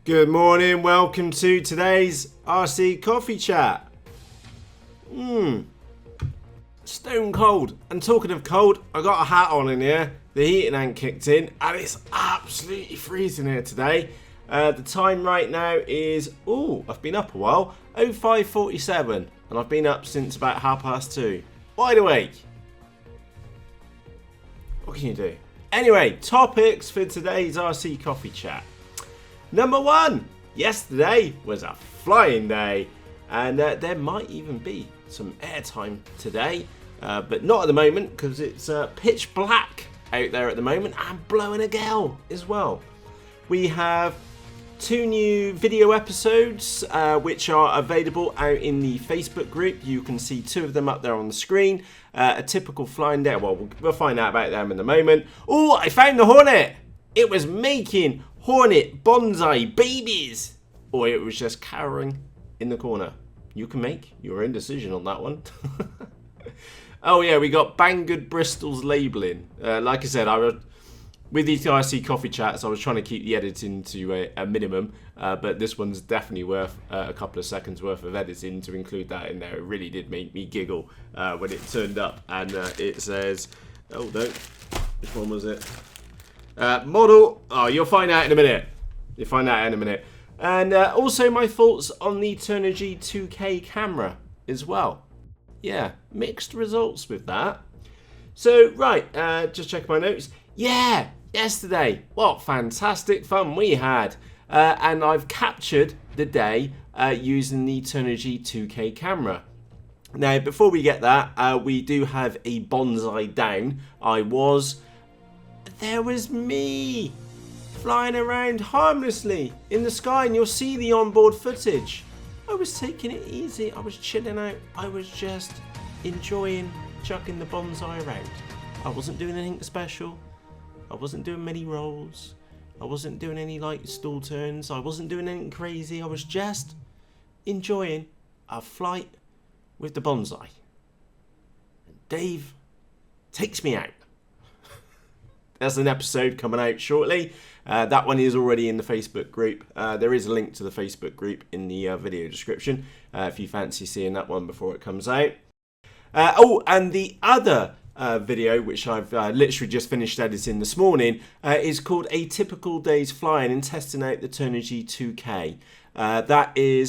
Good morning, welcome to today's RC Coffee Chat. Stone cold. And talking of cold, I got a hat on in here. The heating ain't kicked in and it's absolutely freezing here today. The time right now is, I've been up a while, 05:47, and I've been up since about 2:30. Wide awake. What can you do? Anyway, topics for today's RC Coffee Chat. Number one, yesterday was a flying day, and there might even be some airtime today, but not at the moment because it's pitch black out there at the moment and blowing a gale as well. We have 2 new video episodes which are available out in the Facebook group. You can see 2 of them up there on the screen. A typical flying day. Well, we'll find out about them in a moment. Oh, I found the Hornet. It was making Hornet bonsai babies, or it was just cowering in the corner. You can make your own decision on that one. Oh yeah, we got Banggood Bristol's labelling. Like I said, with these RC Coffee Chats, I was trying to keep the editing to a minimum, but this one's definitely worth a couple of seconds worth of editing to include that in there. It really did make me giggle when it turned up, and it says, oh no, which one was it? Model, you'll find out in a minute. You'll find out in a minute. And also my thoughts on the Turnigy 2K camera as well. Yeah, mixed results with that. So, right, just check my notes. Yeah, yesterday, what fantastic fun we had. And I've captured the day using the Turnigy 2K camera. Now, before we get that, we do have a bonsai down. There was me flying around harmlessly in the sky, and you'll see the onboard footage. I was taking it easy. I was chilling out. I was just enjoying chucking the bonsai around. I wasn't doing anything special. I wasn't doing many rolls. I wasn't doing any stall turns. I wasn't doing anything crazy. I was just enjoying a flight with the bonsai. And Dave takes me out. That's an episode coming out shortly. That one is already in the Facebook group. There is a link to the Facebook group in the video description if you fancy seeing that one before it comes out. And the other video, which I've literally just finished editing this morning, is called A Typical Day's Flying and Testing Out the Turnigy 2K.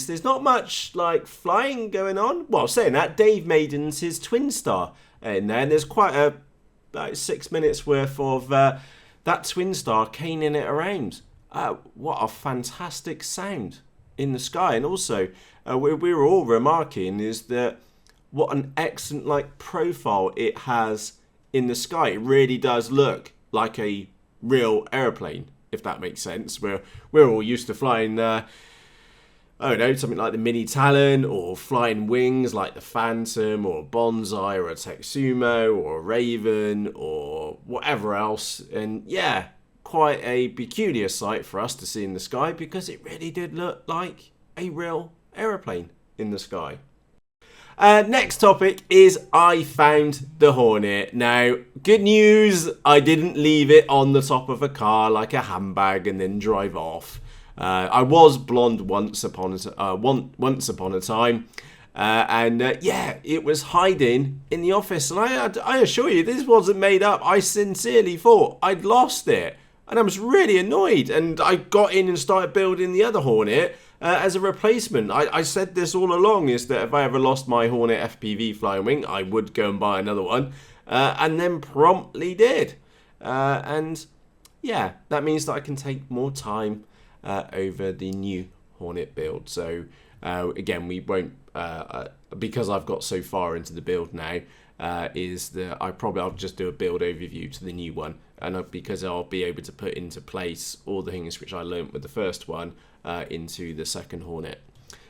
There's not much flying going on. Well, saying that, Dave Maidens his Twin Star in there, and there's quite about 6 minutes worth of that Twin Star caning it around. What a fantastic sound in the sky. And also, we were all remarking is that what an excellent profile it has in the sky. It really does look like a real aeroplane, if that makes sense. We're all used to flying something like the Mini Talon, or flying wings like the Phantom, or a Bonsai, or a Texumo, or a Raven, or whatever else. And yeah, quite a peculiar sight for us to see in the sky, because it really did look like a real aeroplane in the sky. Next topic is I found the Hornet. Now, good news, I didn't leave it on the top of a car like a handbag and then drive off. I was blonde once upon a time, and it was hiding in the office. And I assure you, this wasn't made up. I sincerely thought I'd lost it, and I was really annoyed. And I got in and started building the other Hornet as a replacement. I said this all along, is that if I ever lost my Hornet FPV flying wing, I would go and buy another one, and then promptly did. And yeah, that means that I can take more time over the new Hornet build. So again, we won't because I've got so far into the build now, is that I'll just do a build overview to the new one, and because I'll be able to put into place all the things which I learnt with the first one into the second Hornet.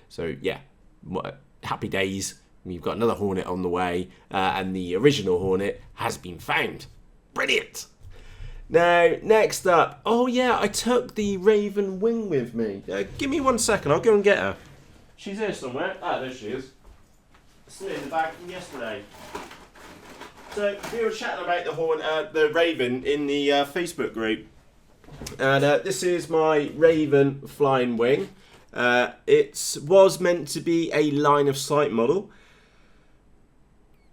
So yeah, happy days. We've got another Hornet on the way, and the original Hornet has been found. Brilliant. Now, next up, I took the Raven wing with me. Give me 1 second, I'll go and get her. She's here somewhere. There she is. Still in the bag from yesterday. So, we were chatting about the Raven in the Facebook group. And this is my Raven flying wing. It was meant to be a line of sight model,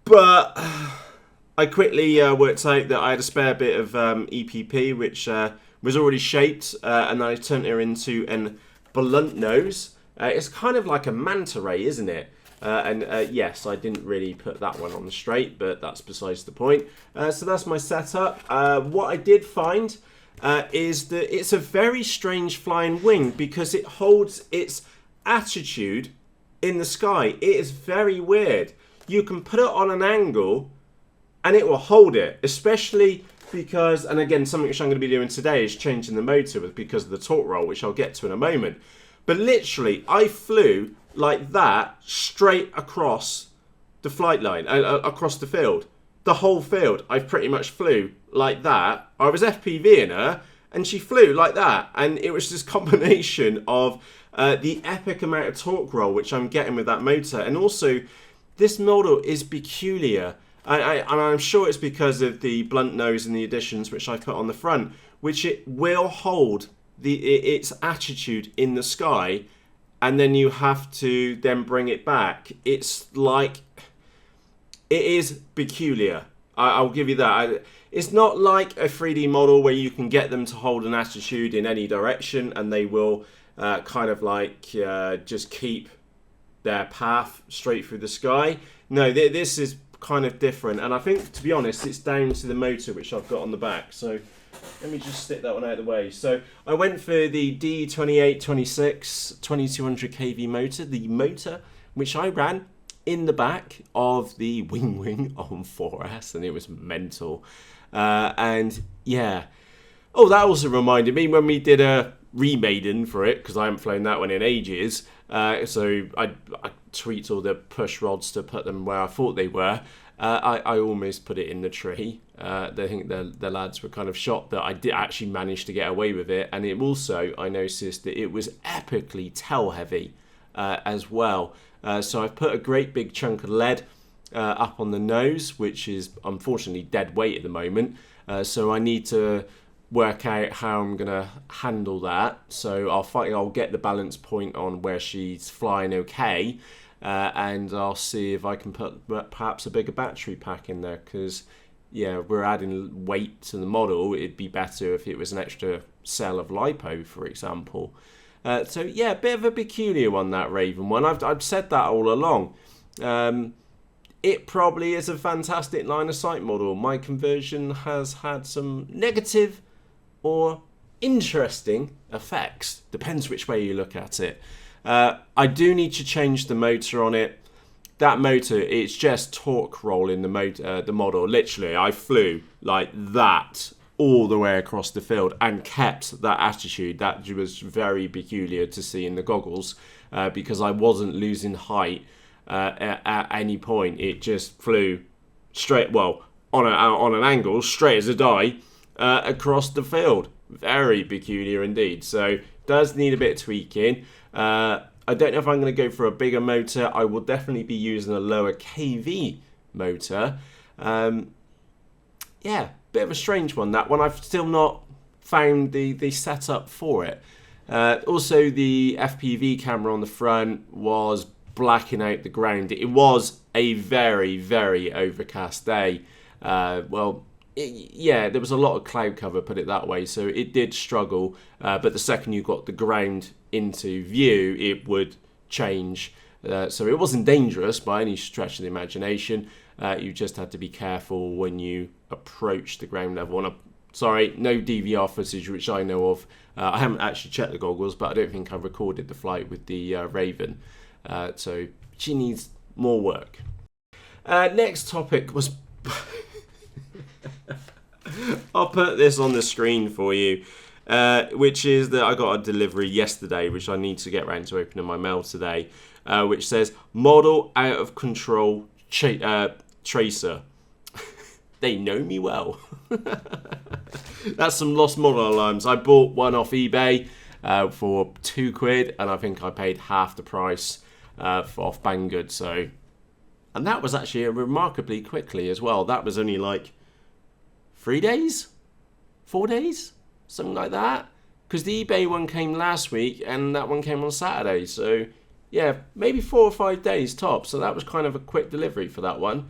but I quickly worked out that I had a spare bit of EPP, which was already shaped, and I turned her into an blunt nose. It's kind of like a manta ray, isn't it? Yes, I didn't really put that one on straight, but that's besides the point. So that's my setup. What I did find is that it's a very strange flying wing because it holds its attitude in the sky. It is very weird. You can put it on an angle and it will hold it, especially because, and again, something which I'm going to be doing today is changing the motor because of the torque roll, which I'll get to in a moment. But literally, I flew like that straight across the flight line, across the field. The whole field, I pretty much flew like that. I was FPVing her, and she flew like that. And it was this combination of the epic amount of torque roll which I'm getting with that motor, and also this model is peculiar. And I'm sure it's because of the blunt nose and the additions which I put on the front, which it will hold its attitude in the sky, and then you have to then bring it back. It's like, it is peculiar. I'll give you that. It's not like a 3D model where you can get them to hold an attitude in any direction and they will kind of like just keep their path straight through the sky. No, this is kind of different, and I think, to be honest, it's down to the motor which I've got on the back. So let me just stick that one out of the way. So I went for the D2826 2200 kV motor, the motor which I ran in the back of the Wing on 4S, and it was mental. And yeah, oh, that also reminded me when we did a remaiden for it, because I haven't flown that one in ages. So I tweaked all the push rods to put them where I thought they were. I almost put it in the tree. I think the lads were kind of shocked that I did actually manage to get away with it. And it also, I noticed that it was epically tail heavy as well. So I've put a great big chunk of lead up on the nose, which is unfortunately dead weight at the moment. So I need to work out how I'm gonna handle that. So I'll get the balance point on where she's flying okay, and I'll see if I can put perhaps a bigger battery pack in there, because yeah, we're adding weight to the model. It'd be better if it was an extra cell of lipo, for example. So yeah, a bit of a peculiar one, that Raven one. I've said that all along. It probably is a fantastic line of sight model. My conversion has had some negative or interesting effects. Depends which way you look at it. I do need to change the motor on it. That motor, it's just torque rolling the model. Literally, I flew like that all the way across the field and kept that attitude. That was very peculiar to see in the goggles, because I wasn't losing height at any point. It just flew straight, well, on an angle, straight as a die, across the field. Very peculiar indeed. So does need a bit of tweaking. I don't know if I'm going to go for a bigger motor. I will definitely be using a lower KV motor. Yeah, bit of a strange one, that one. I've still not found the setup for it. Also, the FPV camera on the front was blacking out the ground. It was a very, very overcast day. Yeah, there was a lot of cloud cover, put it that way, so it did struggle, but the second you got the ground into view, it would change. So it wasn't dangerous by any stretch of the imagination. You just had to be careful when you approach the ground level. And sorry, no DVR footage which I know of. I haven't actually checked the goggles, but I don't think I've recorded the flight with the Raven. So she needs more work. Next topic was... I'll put this on the screen for you, which is that I got a delivery yesterday, which I need to get around to opening my mail today, which says model out of control tracer. They know me well. That's some lost model alarms. I bought one off eBay for £2, and I think I paid half the price off Banggood. So, and that was actually remarkably quickly as well. That was only like 3 days, 4 days. something like that. Because the eBay one came last week and that one came on Saturday. So yeah, maybe 4 or 5 days top. So that was kind of a quick delivery for that one.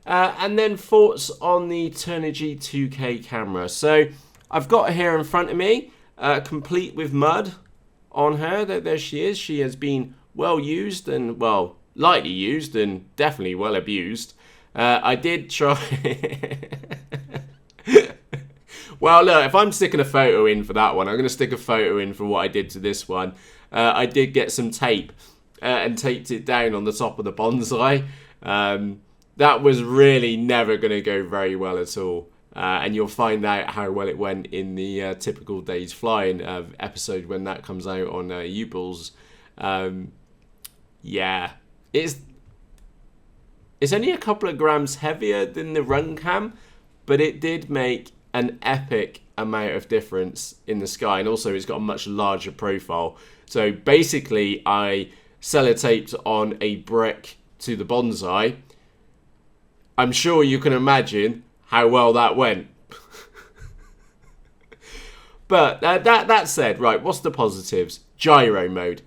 And then thoughts on the Turnigy 2K camera. So I've got her here in front of me, complete with mud on her. There she is. She has been well used and, well, lightly used and definitely well abused. I did try... Well, look, if I'm sticking a photo in for that one, I'm going to stick a photo in for what I did to this one. I did get some tape and taped it down on the top of the bonsai. That was really never going to go very well at all. And you'll find out how well it went in the Typical Days Flying episode when that comes out on U-Balls. Yeah, it's only a couple of grams heavier than the run cam, but it did make an epic amount of difference in the sky. And also it's got a much larger profile. So basically I sellotaped on a brick to the bonsai. I'm sure you can imagine how well that went. But that said, right, what's the positives? Gyro mode.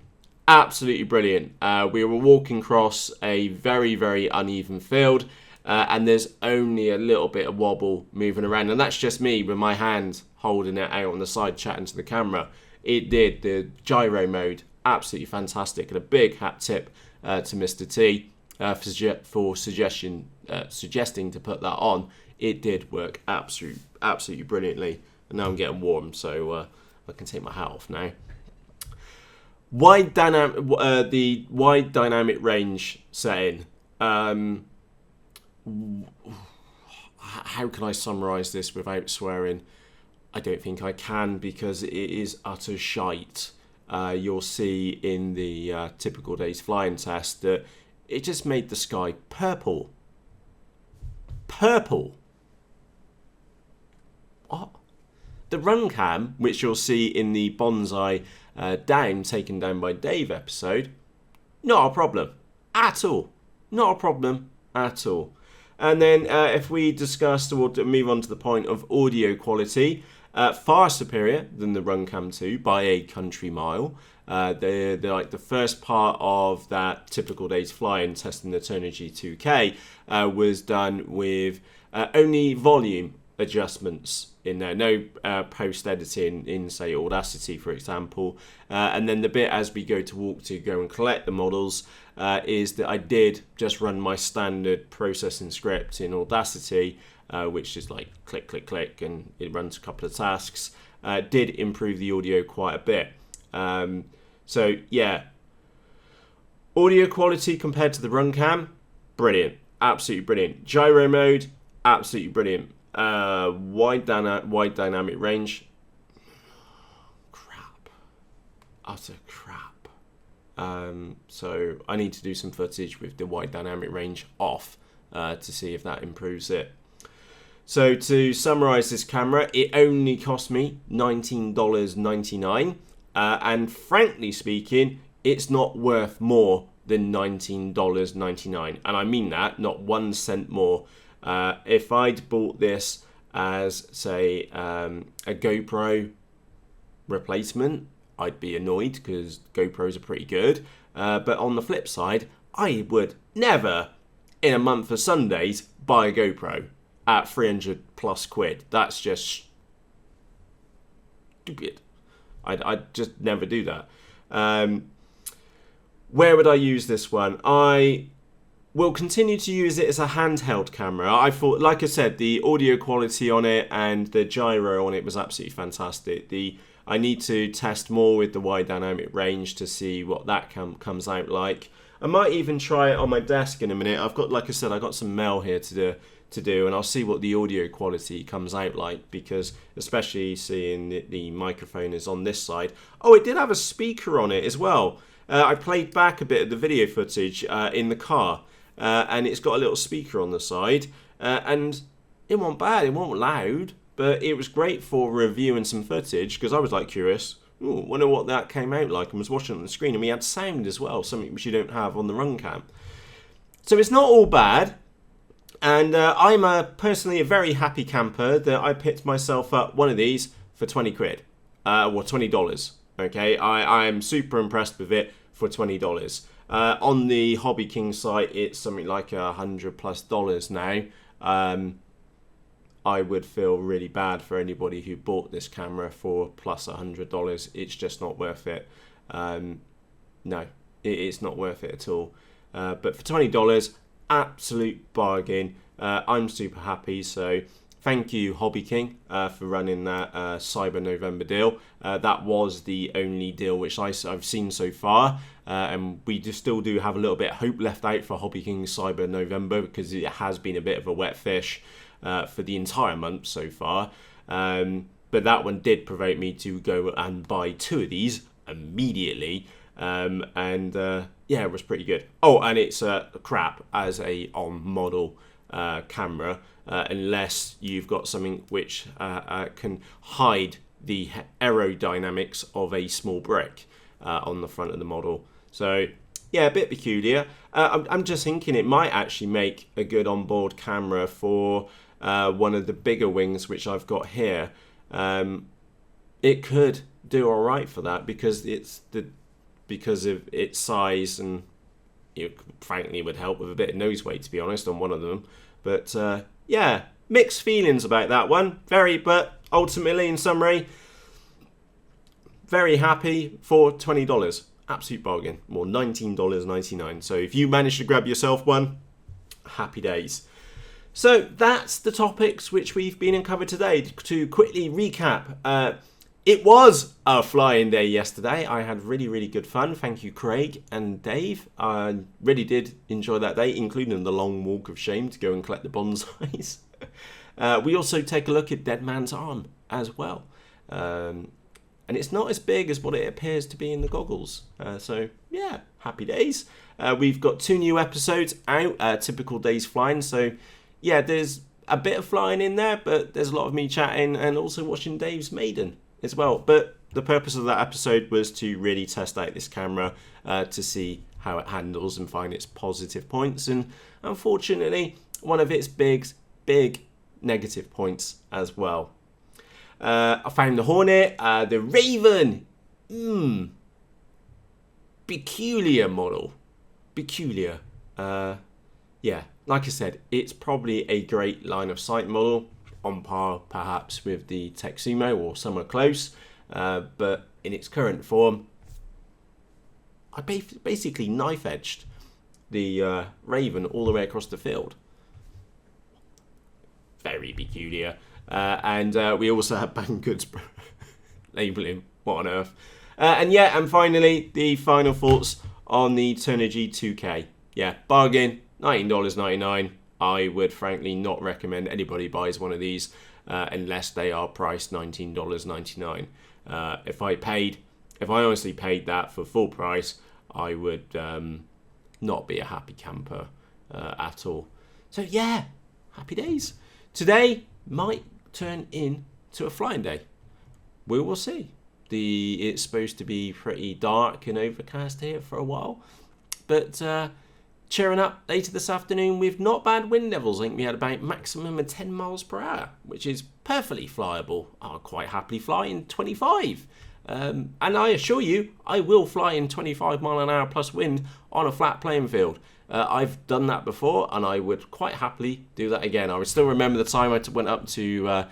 Absolutely brilliant. We were walking across a very, very uneven field, and there's only a little bit of wobble moving around. And that's just me with my hand holding it out on the side chatting to the camera. It did. The gyro mode, absolutely fantastic. And a big hat tip to Mr. T for suggesting to put that on. It did work absolutely brilliantly. And now I'm getting warm, so I can take my hat off now. The wide dynamic range setting. How can I summarise this without swearing? I don't think I can, because it is utter shite. You'll see in the Typical Days Flying test that it just made the sky purple. Purple. What? The run cam, which you'll see in the bonsai taken down by Dave episode, not a problem at all. Not a problem at all. And then if we discuss, we'll move on to the point of audio quality, far superior than the Runcam 2 by a country mile. The first part of that Typical Days Flying testing the Turnigy 2K was done with only volume adjustments in there, no post editing in, say, Audacity, for example. And then the bit as we go and collect the models is that I did just run my standard processing script in Audacity, which is like click, click, click, and it runs a couple of tasks. Did improve the audio quite a bit. So yeah, audio quality compared to the Runcam, brilliant, absolutely brilliant. Gyro mode, absolutely brilliant. Wide dynamic range, crap, utter crap. So I need to do some footage with the wide dynamic range off to see if that improves it. So to summarize this camera, it only cost me $19.99, and frankly speaking, it's not worth more than $19.99, and I mean that, not 1 cent more. If I'd bought this as, say, a GoPro replacement, I'd be annoyed because GoPros are pretty good. But on the flip side, I would never, in a month of Sundays, buy a GoPro at 300 plus quid. That's just stupid. I'd just never do that. Where would I use this one? I will continue to use it as a handheld camera. I thought, like I said, the audio quality on it and the gyro on it was absolutely fantastic. I need to test more with the wide dynamic range to see what that comes out like. I might even try it on my desk in a minute. I've got, like I said, I've got some mail here to do, and I'll see what the audio quality comes out like, because especially seeing the microphone is on this side. Oh, it did have a speaker on it as well. I played back a bit of the video footage in the car. And it's got a little speaker on the side, and it wasn't bad, it wasn't loud, but it was great for reviewing some footage, because I was like curious, wonder what that came out like, and was watching it on the screen, and we had sound as well, something which you don't have on the Runcam. So it's not all bad, and I'm personally a very happy camper that I picked myself up one of these for 20 quid, or $20. Okay, I am super impressed with it for $20. On the HobbyKing site, it's something like $100+ now. I would feel really bad for anybody who bought this camera for plus $100. It's just not worth it. No, it's not worth it at all. But for $20, absolute bargain. I'm super happy. So thank you, HobbyKing, for running that Cyber November deal. That was the only deal which I've seen so far. And we still do have a little bit of hope left out for HobbyKing Cyber November, because it has been a bit of a wet fish for the entire month so far. But that one did provoke me to go and buy 2 of these immediately. Yeah, it was pretty good. Oh, and it's crap as a on-model camera, unless you've got something which can hide the aerodynamics of a small brick on the front of the model. So yeah, a bit peculiar. I'm just thinking it might actually make a good onboard camera for one of the bigger wings which I've got here. It could do all right for that, because because of its size, and it frankly would help with a bit of nose weight, to be honest, on one of them. But yeah, mixed feelings about that one. But ultimately, in summary, very happy for $20. Absolute bargain. Or $19.99. So if you manage to grab yourself one, happy days. So that's the topics which we've been and covered today. To quickly recap, it was a flying day yesterday. I had really, really good fun. Thank you, Craig and Dave. I really did enjoy that day, including the long walk of shame to go and collect the bonsais. We also take a look at Dead Man's Arm as well. And it's not as big as what it appears to be in the goggles. So yeah, happy days. We've got 2 new episodes out, typical days flying. So yeah, there's a bit of flying in there, but there's a lot of me chatting and also watching Dave's Maiden as well. But the purpose of that episode was to really test out this camera to see how it handles and find its positive points. And unfortunately, one of its big negative points as well. I found the Hornet, the Raven. Peculiar model. Peculiar. Yeah, like I said, it's probably a great line of sight model, on par perhaps with the Texumo or somewhere close. But in its current form, I basically knife edged the Raven all the way across the field. Very peculiar. And we also have banned goods labelling. What on earth? And finally, the final thoughts on the Turnigy 2K. Yeah, bargain, $19.99. I would frankly not recommend anybody buys one of these unless they are priced $19.99. If I honestly paid that for full price, I would not be a happy camper at all. So yeah, happy days. Today might turn into a flying day. We will see. It's supposed to be pretty dark and overcast here for a while, but cheering up later this afternoon with not bad wind levels. I think we had about maximum of 10 miles per hour, which is perfectly flyable. I'll quite happily fly in 25. And I assure you, I will fly in 25 mile an hour plus wind on a flat playing field. I've done that before, and I would quite happily do that again. I would still remember the time I went up to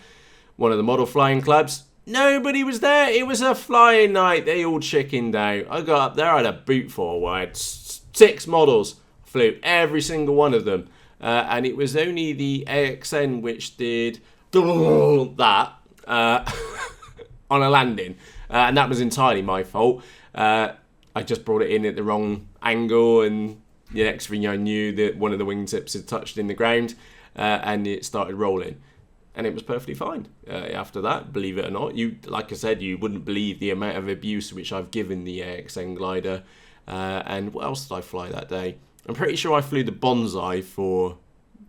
one of the model flying clubs. Nobody was there. It was a flying night. They all chickened out. I got up there. I had a boot full where I had 6 models. Flew every single one of them. And it was only the AXN which did that on a landing. And that was entirely my fault. I just brought it in at the wrong angle, and the next thing I knew, that one of the wingtips had touched in the ground, and it started rolling. And it was perfectly fine after that, believe it or not. Like I said, you wouldn't believe the amount of abuse which I've given the AXN glider. And what else did I fly that day? I'm pretty sure I flew the Bonsai for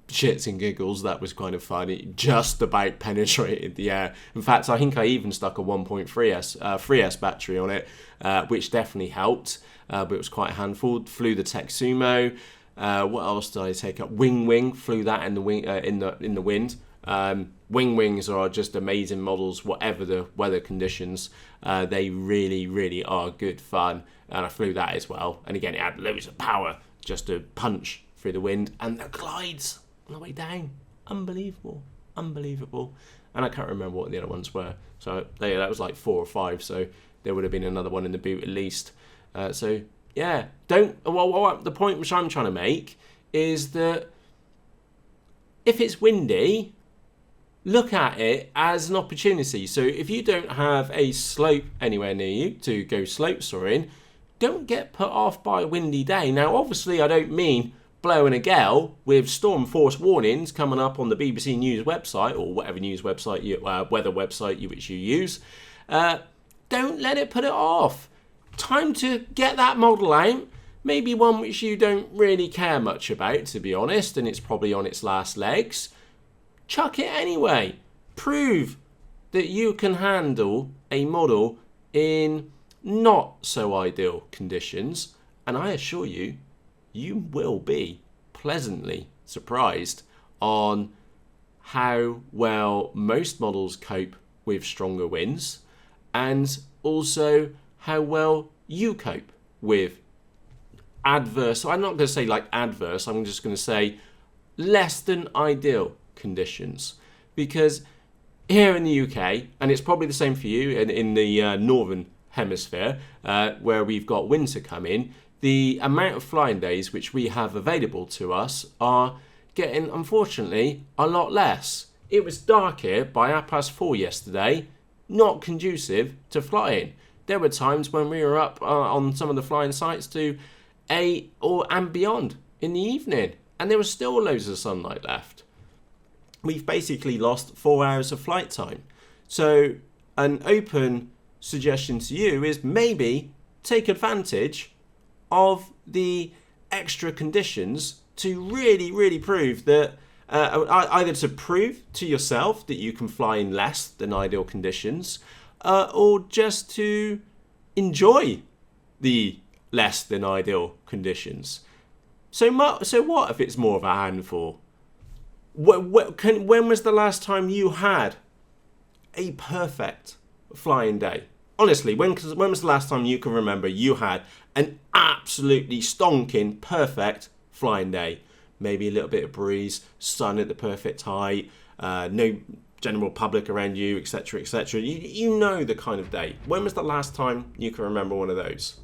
shits and giggles. That was kind of fun. It just about penetrated the air. In fact, I think I even stuck a 3S battery on it, which definitely helped. But it was quite a handful. Flew the Texumo. What else did I take up? Wing. Flew that in the wind. Wings are just amazing models, whatever the weather conditions. They really, really are good fun. And I flew that as well. And again, it had loads of power just to punch through the wind. And the glides on the way down, unbelievable, unbelievable. And I can't remember what the other ones were. So that was like 4 or 5. So there would have been another one in the boot at least. So yeah, the point which I'm trying to make is that if it's windy, look at it as an opportunity. So if you don't have a slope anywhere near you to go slope soaring, don't get put off by a windy day. Now, obviously, I don't mean blowing a gale with storm force warnings coming up on the BBC News website or whatever news website, weather website which you use. Don't let it put it off. Time to get that model out. Maybe one which you don't really care much about, to be honest, and it's probably on its last legs. Chuck it anyway. Prove that you can handle a model in not so ideal conditions, and I assure you, you will be pleasantly surprised on how well most models cope with stronger winds, and also how well you cope with adverse. I'm not going to say like adverse, I'm just going to say less than ideal conditions, because here in the UK, and it's probably the same for you in the northern hemisphere, where we've got winter come in, the amount of flying days which we have available to us are getting, unfortunately, a lot less. It was dark here by 4:30 yesterday, not conducive to flying. There were times when we were up on some of the flying sites to 8 and beyond in the evening, and there was still loads of sunlight left. We've basically lost 4 hours of flight time. So an open suggestion to you is maybe take advantage of the extra conditions to really, really prove that, either to prove to yourself that you can fly in less than ideal conditions, or just to enjoy the less than ideal conditions. So what if it's more of a handful? When was the last time you had a perfect flying day? Honestly, when was the last time you can remember you had an absolutely stonking perfect flying day? Maybe a little bit of breeze, sun at the perfect height, no general public around you, etc., etc. You know the kind of day. When was the last time you can remember one of those?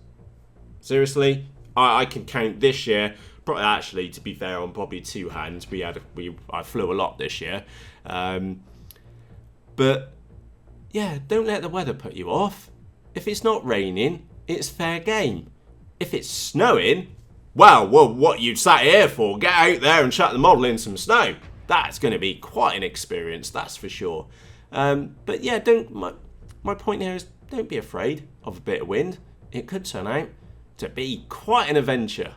Seriously, I can count this year. Probably, actually, to be fair, on probably 2 hands. I flew a lot this year, but yeah, don't let the weather put you off. If it's not raining, it's fair game. If it's snowing, well, what you sat here for? Get out there and chuck the model in some snow. That's going to be quite an experience, that's for sure. But yeah, my point here is don't be afraid of a bit of wind. It could turn out to be quite an adventure.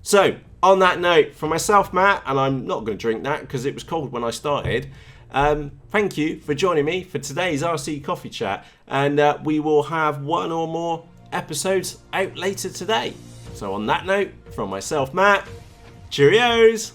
So, on that note, from myself, Matt, and I'm not going to drink that because it was cold when I started, thank you for joining me for today's RC Coffee Chat, and we will have 1 or more episodes out later today. So on that note, from myself, Matt, cheerios!